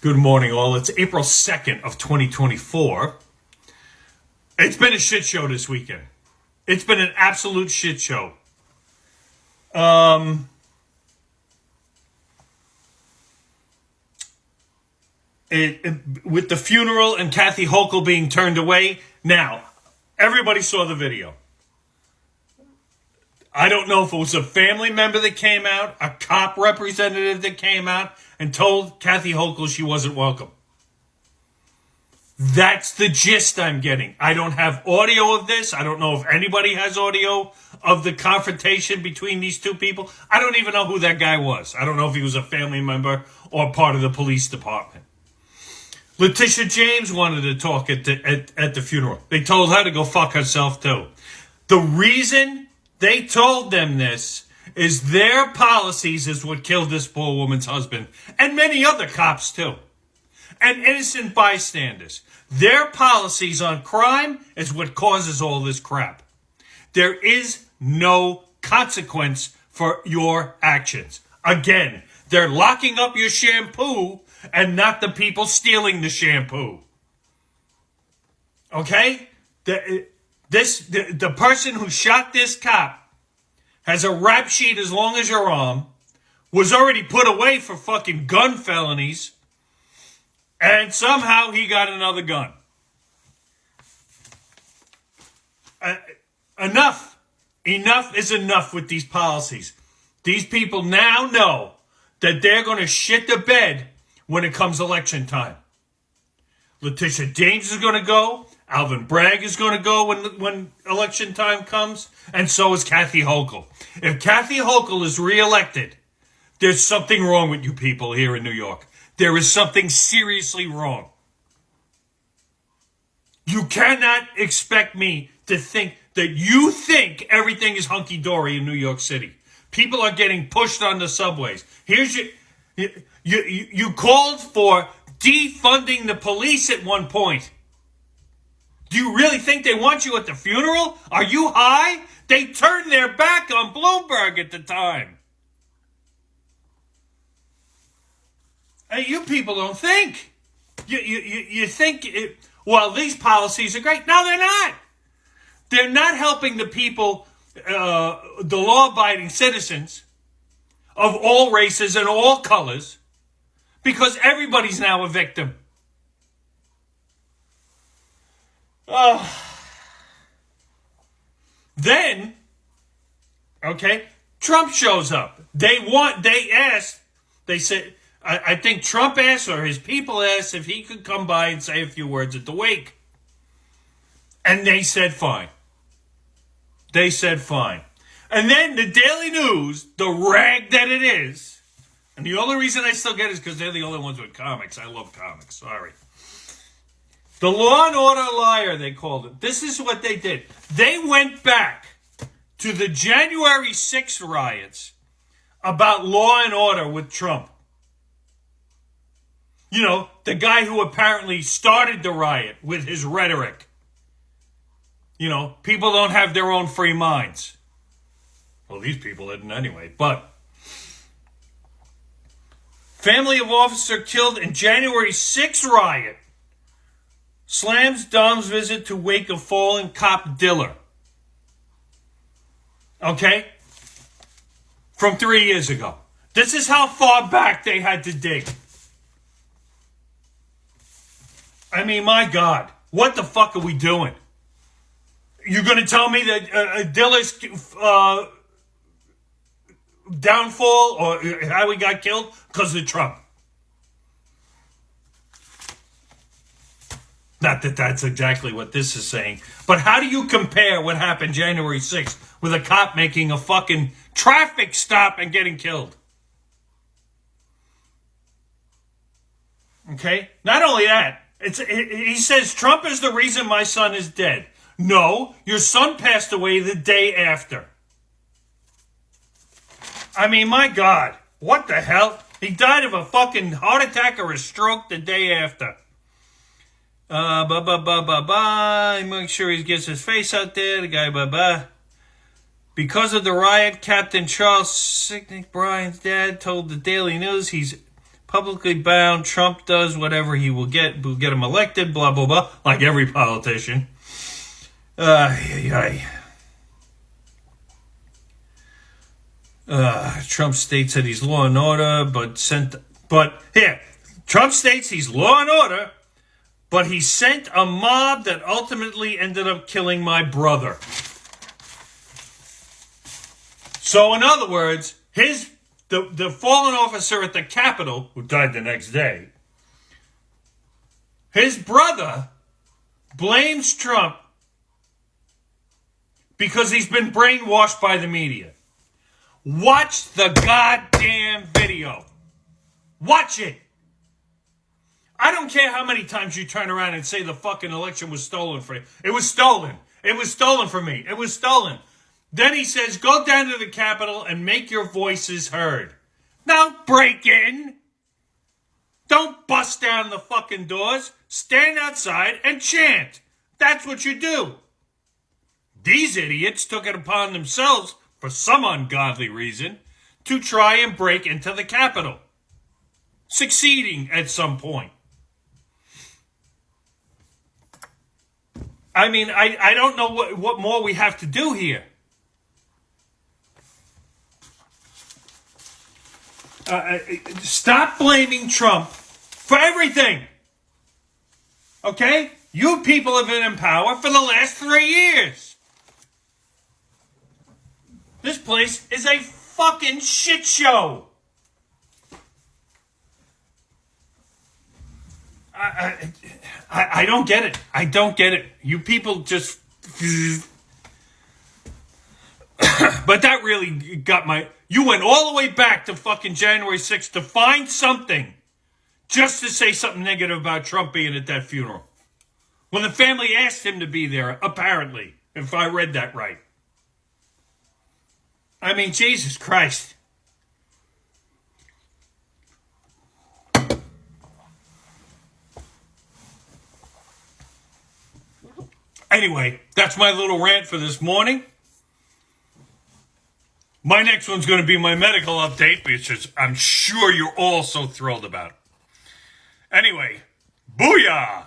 Good morning, all. It's April 2nd of 2024. It's been a shit show this weekend. It's been an absolute shit show. With the funeral and Kathy Hochul being turned away. Now, everybody saw the video. I don't know if it was a family member that came out, a cop representative that came out and told Kathy Hochul she wasn't welcome. That's the gist I'm getting. I don't have audio of this. I don't know if anybody has audio of the confrontation between these two people. I don't even know who that guy was. I don't know if he was a family member or part of the police department. Letitia James wanted to talk at the funeral. They told her to go fuck herself too. The reason they told them this is their policies is what killed this poor woman's husband and many other cops too. And innocent bystanders. Their policies on crime is what causes all this crap. There is no consequence for your actions. Again, they're locking up your shampoo and not the people stealing the shampoo. Okay? The person who shot this cop has a rap sheet as long as your arm, was already put away for fucking gun felonies, and somehow he got another gun. Enough. Enough is enough with these policies. These people now know that they're going to shit the bed when it comes election time. Letitia James is going to go. Alvin Bragg is going to go when election time comes. And so is Kathy Hochul. If Kathy Hochul is reelected, there's something wrong with you people here in New York. There is something seriously wrong. You cannot expect me to think that you think everything is hunky-dory in New York City. People are getting pushed on the subways. You called for defunding the police at one point. Do you really think they want you at the funeral? Are you high? They turned their back on Bloomberg at the time. Hey, you people don't think. You think, well, these policies are great. No, they're not. They're not helping the people, the law-abiding citizens of all races and all colors, because everybody's now a victim. Then, okay, Trump shows up. They said, I think Trump asked, or his people asked, if he could come by and say a few words at the wake. And they said fine. They said fine. And then the Daily News, the rag that it is, and the only reason I still get it is because they're the only ones with comics. I love comics, sorry. The Law and Order liar, they called it. This is what they did. They went back to the January 6th riots about law and order with Trump. You know, the guy who apparently started the riot with his rhetoric. You know, people don't have their own free minds. Well, these people didn't anyway, but family of officer killed in January 6th riot. Slams Dom's visit to wake of fallen cop Diller. Okay? From 3 years ago. This is how far back they had to dig. I mean, my God. What the fuck are we doing? You're going to tell me that Diller's downfall or how he got killed? Because of Trump. Not that that's exactly what this is saying. But how do you compare what happened January 6th with a cop making a fucking traffic stop and getting killed? Okay? Not only that, he says Trump is the reason my son is dead. No, your son passed away the day after. I mean, my God. What the hell? He died of a fucking heart attack or a stroke the day after. Make sure he gets his face out there. The guy, Because of the riot, Captain Charles Sicknick, Brian's dad, told the Daily News he's publicly bound. Trump does whatever he will get him elected, blah, blah, blah, like every politician. Trump states that he's law and order, Trump states he's law and order, but he sent a mob that ultimately ended up killing my brother. So, in other words, the fallen officer at the Capitol, who died the next day, his brother blames Trump because he's been brainwashed by the media. Watch the goddamn video. Watch it. I don't care how many times you turn around and say the fucking election was stolen from you. It was stolen. It was stolen from me. It was stolen. Then he says, go down to the Capitol and make your voices heard. Now break in. Don't bust down the fucking doors. Stand outside and chant. That's what you do. These idiots took it upon themselves, for some ungodly reason, to try and break into the Capitol. Succeeding at some point. I mean, I don't know what more we have to do here. Stop blaming Trump for everything. Okay? You people have been in power for the last 3 years. This place is a fucking shit show. I don't get it. I don't get it. You people just... But that really got my... You went all the way back to fucking January 6th to find something just to say something negative about Trump being at that funeral. When the family asked him to be there, apparently, if I read that right. I mean, Jesus Christ. Anyway, that's my little rant for this morning. My next one's going to be my medical update, which I'm sure you're all so thrilled about. Anyway, booyah!